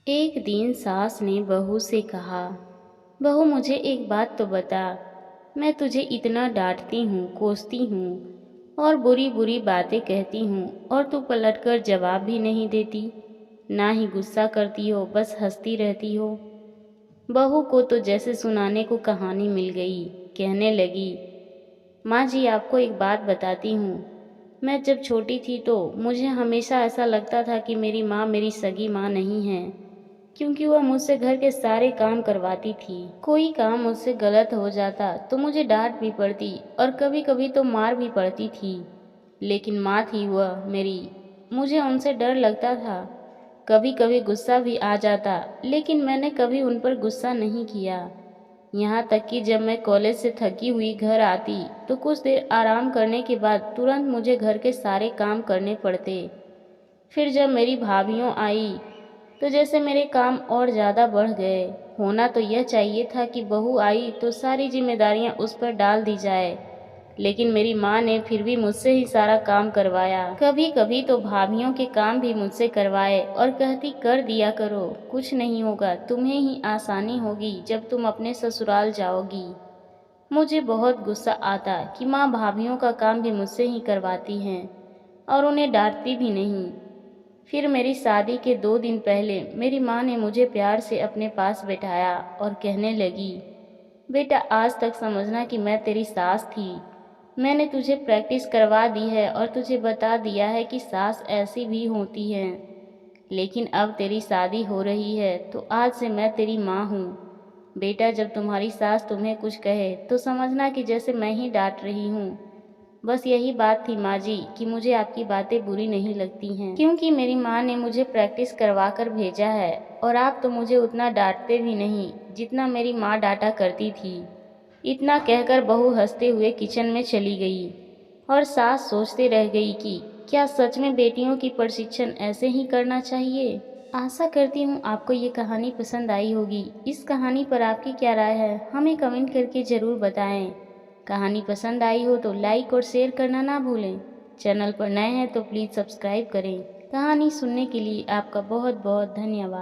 एक दिन सास ने बहू से कहा, बहू मुझे एक बात तो बता, मैं तुझे इतना डांटती हूँ, कोसती हूँ और बुरी बुरी बातें कहती हूँ और तू पलटकर जवाब भी नहीं देती, ना ही गुस्सा करती हो, बस हंसती रहती हो। बहू को तो जैसे सुनाने को कहानी मिल गई। कहने लगी, माँ जी आपको एक बात बताती हूँ। मैं जब छोटी थी तो मुझे हमेशा ऐसा लगता था कि मेरी माँ मेरी सगी माँ नहीं है, क्योंकि वह मुझसे घर के सारे काम करवाती थी। कोई काम मुझसे गलत हो जाता तो मुझे डांट भी पड़ती और कभी कभी तो मार भी पड़ती थी, लेकिन माँ थी वह मेरी, मुझे उनसे डर लगता था। कभी कभी गुस्सा भी आ जाता, लेकिन मैंने कभी उन पर गुस्सा नहीं किया। यहाँ तक कि जब मैं कॉलेज से थकी हुई घर आती तो कुछ देर आराम करने के बाद तुरंत मुझे घर के सारे काम करने पड़ते। फिर जब मेरी भाभीयों आई तो जैसे मेरे काम और ज़्यादा बढ़ गए। होना तो यह चाहिए था कि बहू आई तो सारी जिम्मेदारियां उस पर डाल दी जाए, लेकिन मेरी माँ ने फिर भी मुझसे ही सारा काम करवाया। कभी कभी तो भाभीयों के काम भी मुझसे करवाए और कहती कर दिया करो, कुछ नहीं होगा, तुम्हें ही आसानी होगी जब तुम अपने ससुराल जाओगी। मुझे बहुत गुस्सा आता कि माँ भाभीयों का काम भी मुझसे ही करवाती हैं और उन्हें डांटती भी नहीं। फिर मेरी शादी के 2 दिन पहले मेरी माँ ने मुझे प्यार से अपने पास बैठाया और कहने लगी, बेटा आज तक समझना कि मैं तेरी सास थी। मैंने तुझे प्रैक्टिस करवा दी है और तुझे बता दिया है कि सास ऐसी भी होती हैं, लेकिन अब तेरी शादी हो रही है तो आज से मैं तेरी माँ हूँ। बेटा जब तुम्हारी सास तुम्हें कुछ कहे तो समझना कि जैसे मैं ही डांट रही हूँ। बस यही बात थी माँ जी कि मुझे आपकी बातें बुरी नहीं लगती हैं, क्योंकि मेरी माँ ने मुझे प्रैक्टिस करवा कर भेजा है और आप तो मुझे उतना डांटते भी नहीं जितना मेरी माँ डांटा करती थी। इतना कहकर बहू हंसते हुए किचन में चली गई और सास सोचते रह गई कि क्या सच में बेटियों की प्रशिक्षण ऐसे ही करना चाहिए। आशा करती हूँ आपको ये कहानी पसंद आई होगी। इस कहानी पर आपकी क्या राय है हमें कमेंट करके ज़रूर बताएं। कहानी पसंद आई हो तो लाइक और शेयर करना ना भूलें। चैनल पर नए हैं तो प्लीज़ सब्सक्राइब करें। कहानी सुनने के लिए आपका बहुत बहुत धन्यवाद।